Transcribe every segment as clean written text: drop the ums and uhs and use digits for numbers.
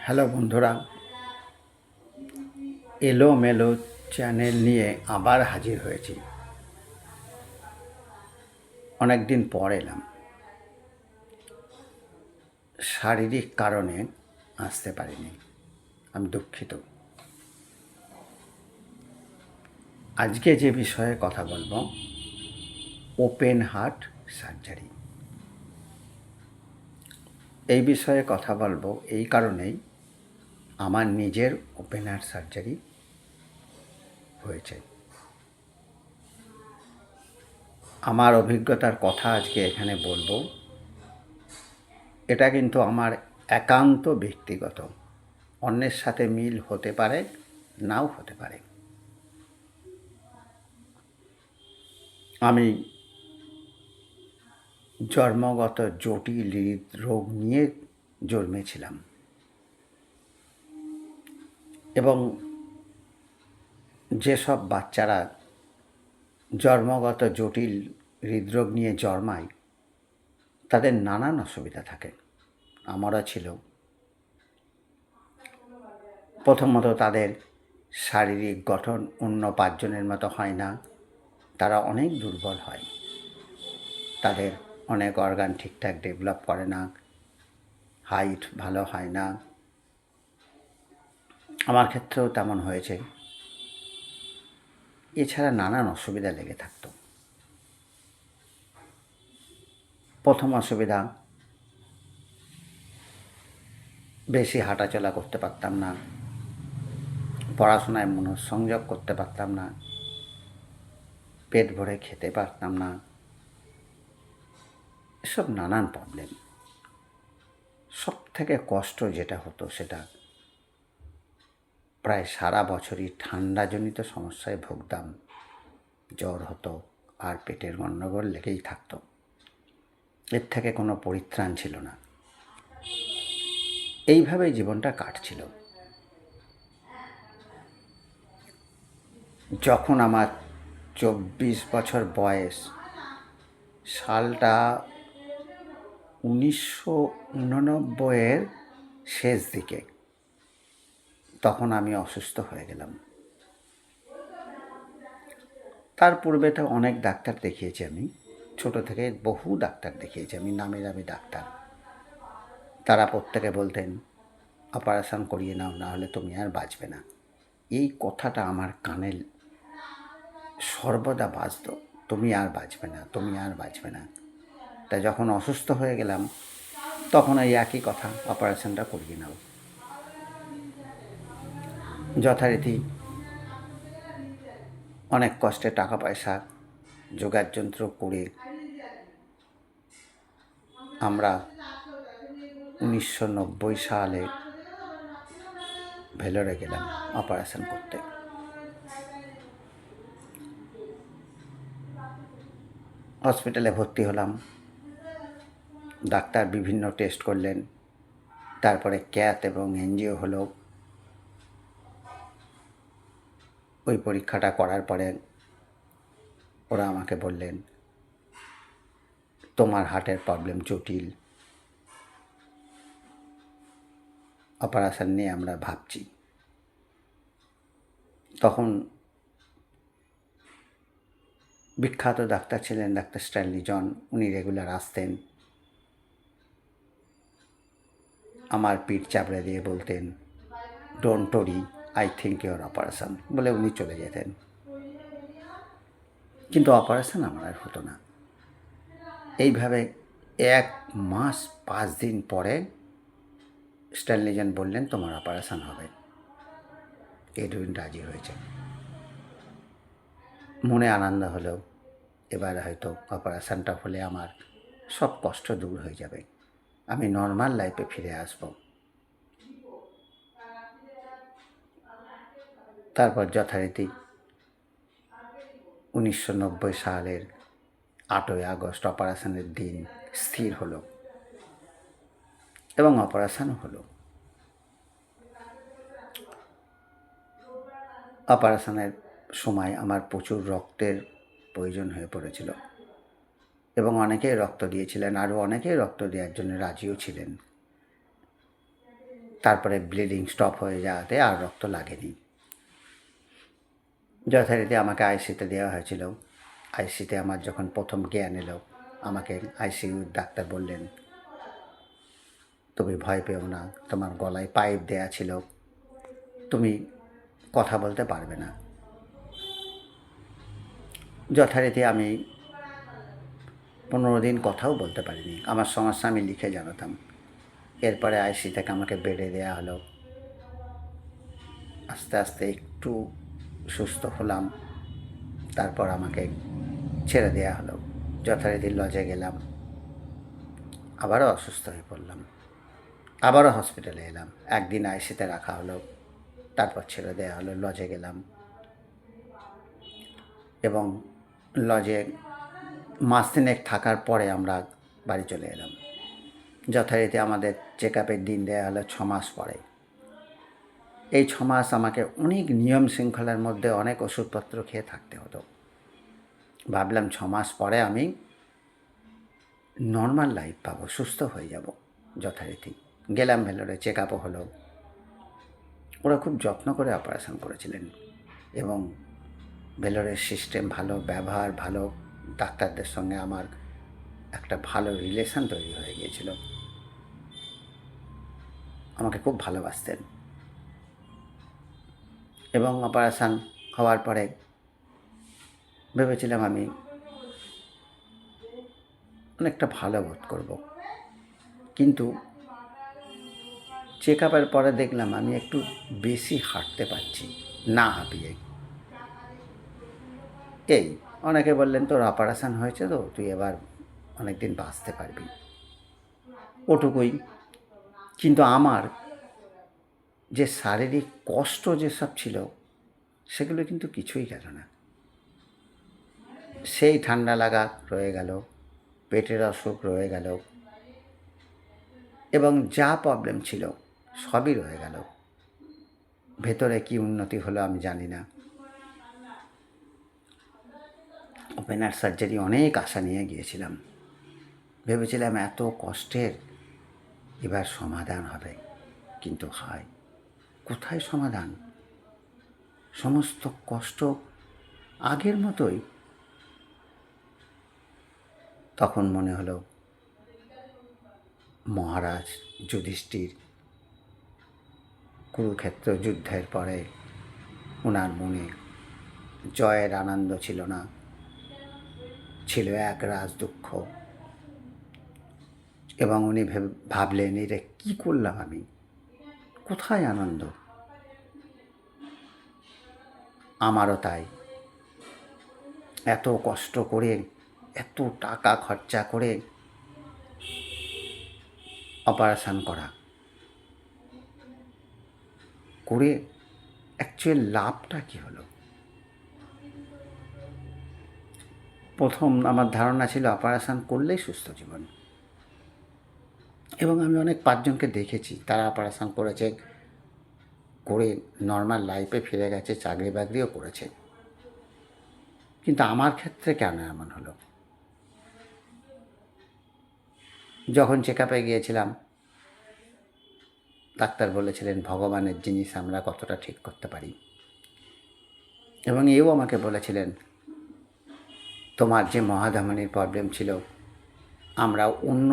Hello বন্ধুরা, এলোমেলো channel নিয়ে আবার হাজির হয়েছি। অনেক দিন পর এলাম। শারীরিক কারণে আসতে পারিনি, আমি দুঃখিত। আজকে যে বিষয়ে কথা বলবো, ওপেন হার্ট সার্জারি। এই বিষয়ে কথা বলবো এই কারণেই, আমার নিজের ওপেন হার্ট সার্জারি হয়েছে। আমার অভিজ্ঞতার কথা আজকে এখানে বলবো। এটা কিন্তু আমার একান্ত ব্যক্তিগত, অন্যের সাথে মিল হতে পারে, নাও হতে পারে। আমি জন্মগত জটিল হৃদরোগ নিয়ে জন্মেছিলাম এবং যেসব বাচ্চারা জন্মগত জটিল হৃদরোগ নিয়ে জন্মায় তাদের নানান অসুবিধা থাকে, আমারও ছিল। প্রথমত তাদের শারীরিক গঠন অন্য পাঁচজনের মতো হয় না, তারা অনেক দুর্বল হয়, তাদের অনেক অর্গান ঠিকঠাক ডেভেলপ করে না, হাইট ভালো হয় না। আমার ক্ষেত্রেও তেমন হয়েছে। এছাড়া নানান অসুবিধা লেগে থাকতো। প্রথম অসুবিধা, বেশি হাঁটাচলা করতে পারতাম না, পড়াশোনায় মনোসংযোগ করতে পারতাম না, পেট ভরে খেতে পারতাম না, এসব নানান প্রবলেম। সব থেকে কষ্ট যেটা হতো সেটা প্রায় সারা বছরই ঠান্ডাজনিত সমস্যায় ভুগতাম। জ্বর হতো আর পেটের গণ্ডগোল লেগেই থাকতো। এর থেকে কোনো পরিত্রাণ ছিল না। এইভাবেই জীবনটা কাটছিল। যখন আমার 24 বছর বয়স, সালটা 1989-এর শেষ দিকে, তখন আমি অসুস্থ হয়ে গেলাম। তার পূর্বে তো অনেক ডাক্তার দেখিয়েছি আমি, ছোট থেকে বহু ডাক্তার দেখিয়েছি আমি, নামি দামি ডাক্তার। তারা প্রত্যেকে বলতেন অপারেশন করিয়ে নাও, না হলে তুমি আর বাঁচবে না। এই কথাটা আমার কানে সর্বদা বাজত, তুমি আর বাঁচবে না, তুমি আর বাঁচবে না। তাই যখন অসুস্থ হয়ে গেলাম তখন এই একই কথা, অপারেশনটা করিয়ে নাও। যথারীতি অনেক কষ্টে টাকা পয়সা জোগাড় যন্ত্র করে আমরা 1990 সালে ভেলোরে গেলাম অপারেশন করতে। হসপিটালে ভর্তি হলাম। ডাক্তার বিভিন্ন টেস্ট করলেন, তারপরে ক্যাথ এবং এনজিও হলো। ওই পরীক্ষাটা করার পরে ওরা আমাকে বললেন তোমার হার্টের প্রবলেম জটিল, অপারেশন নিয়ে আমরা ভাবছি। তখন বিখ্যাত ডাক্তার ছিলেন ডাক্তার স্ট্যানলি জন, উনি রেগুলার আসতেন, আমার পিঠ চাপড়ে দিয়ে বলতেন don't worry, I think your operation, বলে উনি চলে যেতেন। কিন্তু অপারেশন আমার আর হতো না। এইভাবে 1 মাস 5 দিন পরে স্ট্যানলি জন বললেন তোমার অপারেশন হবে। এডউইন রাজি হয়েছে। মনে আনন্দ হলেও এবার হয়তো অপারেশনটা হলে আমার সব কষ্ট দূর হয়ে যাবে, আমি নর্মাল লাইফে ফিরে আসব। তারপর যথারীতি 1990 সালের 8ই আগস্ট অপারেশনের দিন স্থির হলো এবং অপারেশনও হলো। অপারেশনের সময় আমার প্রচুর রক্তের প্রয়োজন হয়ে পড়েছিল এবং অনেকেই রক্ত দিয়েছিলেন, আরও অনেকেই রক্ত দেওয়ার জন্য রাজিও ছিলেন। তারপরে ব্লিডিং স্টপ হয়ে যাওয়াতে আর রক্ত লাগেনি। যথারীতি আমাকে আইসিতে দেওয়া হয়েছিল। আইসিতে আমার যখন প্রথম জ্ঞান এলো, আমাকে আইসিইউর ডাক্তার বললেন, তুমি ভয় পেও না, তোমার গলায় পাইপ দেয়া ছিল, তুমি কথা বলতে পারবে না। যথারীতি আমি 15 দিন কথাও বলতে পারিনি। আমার সমস্যা আমি লিখে জানাতাম। এরপরে আইসি থেকে আমাকে বেডে দেওয়া হলো। আস্তে আস্তে একটু সুস্থ হলাম। তারপর আমাকে ছেড়ে দেওয়া হলো। যথারীতি লজে গেলাম, আবারও অসুস্থ হয়ে পড়লাম, আবারও হসপিটালে এলাম। একদিন আইসিতে রাখা হলো, তারপর ছেড়ে দেওয়া হলো। লজে গেলাম এবং লজে মাস তিনেক থাকার পরে আমরা বাড়ি চলে এলাম। যথারীতি আমাদের চেক আপের দিন দেওয়া হলো 6 মাস পরে। এই 6 মাস আমাকে অনেক নিয়ম শৃঙ্খলার মধ্যে অনেক ওষুধপত্র খেয়ে থাকতে হতো। ভাবলাম 6 মাস পরে আমি নর্মাল লাইফ পাবো, সুস্থ হয়ে যাব। যথারীতি গেলাম, ভেলোরে চেক আপও হলো। ওরা খুব যত্ন করে অপারেশন করেছিলেন এবং ভেলোরের সিস্টেম ভালো, ব্যবহার ভালো, ডাক্তারদের সঙ্গে আমার একটা ভালো রিলেশন তৈরি হয়ে গিয়েছিল। আমাকে খুব ভালোবাসতেন এবং অপারেশান হওয়ার পরে ভেবেছিলাম আমি অনেকটা ভালো বোধ করব, কিন্তু চেক আপের পরে দেখলাম আমি একটু বেশি হাঁটতে পারছি, না হাঁপিয়ে। এই অনেকে বললেন তোর অপারেশান হয়েছে তো, তুই এবার অনেক দিন বাঁচতে পারবি, ওটুকুই। কিন্তু আমার যে শারীরিক কষ্ট যেসব ছিল সেগুলো কিন্তু কিছুই গেল না। সেই ঠান্ডা লাগা রয়ে গেল, পেটের অসুখ রয়ে গেল এবং যা প্রবলেম ছিল সবই রয়ে গেল। ভেতরে কি উন্নতি হলো আমি জানি না। ওপেনার সার্জারি অনেক আশা নিয়ে গিয়েছিলাম, ভেবেছিলাম এত কষ্টের এবার সমাধান হবে, কিন্তু হয় কোথায় সমাধান? সমস্ত কষ্ট আগের মতোই। তখন মনে হলো মহারাজ যুধিষ্ঠির কুরুক্ষেত্র যুদ্ধের পরে ওনার মনে জয়ের আনন্দ ছিল না, ছিল এক রাজ দুঃখ। এবং উনি ভাবলেন, এটা কী করলাম আমি, কোথায় আনন্দ? আমারও তাই। এত কষ্ট করে, এত টাকা খরচা করে অপারেশান করে অ্যাকচুয়াল লাভটা কী হলো? প্রথম আমার ধারণা ছিল অপারেশান করলেই সুস্থ জীবন, এবং আমি অনেক 5 জনকে দেখেছি তারা অপারেশান করেছে, করে নর্মাল লাইফে ফিরে গেছে, চাকরি বাকরিও করেছে। কিন্তু আমার ক্ষেত্রে কেন এমন হলো? যখন চেক আপে গিয়েছিলাম, ডাক্তার বলেছিলেন ভগবানের জিনিস আমরা কতটা ঠিক করতে পারি, এবং এও আমাকে বলেছিলেন তোমার যে মহাধমনির প্রবলেম ছিল, আমরা অন্য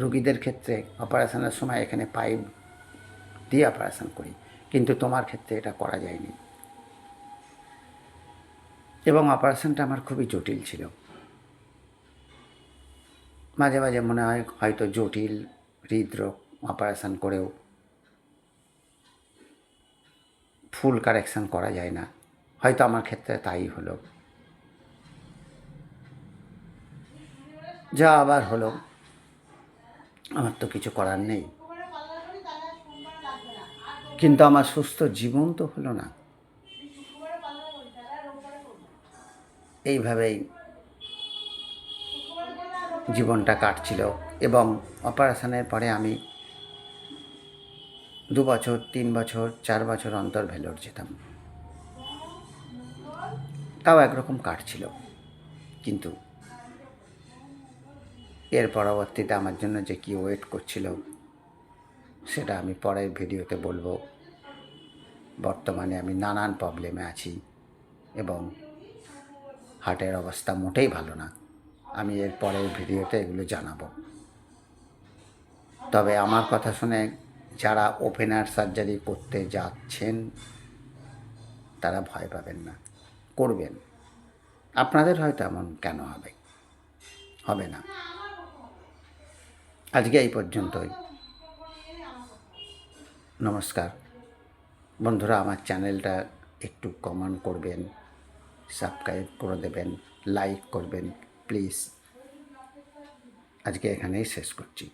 রোগীদের ক্ষেত্রে অপারেশনের সময় এখানে পাইপ দিয়ে অপারেশন করি, কিন্তু তোমার ক্ষেত্রে এটা করা যায়নি। এবং অপারেশনটা আমার খুবই জটিল ছিল। মাঝে মাঝে মনে হয় হয়তো জটিল হৃদরোগ অপারেশন করেও ফুল কারেকশান করা যায় না, হয়তো আমার ক্ষেত্রে তাই হলো। যা আবার হলো, আমার তো কিছু করার নেই, কিন্তু আমার সুস্থ জীবন তো হলো না। এইভাবেই জীবনটা কাটছিল এবং অপারেশনের পরে আমি 2 বছর, 3 বছর, 4 বছর অন্তর ভেলোর যেতাম, তাও একরকম কাটছিল। কিন্তু এর পরবর্তীতে আমার জন্য যে কি ওয়েট করছিল সেটা আমি পরের ভিডিওতে বলবো। বর্তমানে আমি নানান প্রবলেমে আছি এবং হার্টের অবস্থা মোটেই ভালো না। আমি এর পরের ভিডিওতে এগুলো জানাবো। তবে আমার কথা শুনে যারা ওপেনার সার্জারি করতে যাচ্ছেন তারা ভয় পাবেন না, করবেন। আপনাদের হয়তো এমন কেন হবে, হবে না। আজকে এই পর্যন্তই। নমস্কার বন্ধুরা, আমার চ্যানেলটা একটু কমেন্ট করবেন, সাবস্ক্রাইব করে দেবেন, লাইক করবেন প্লিজ। আজকে এখানেই শেষ করছি।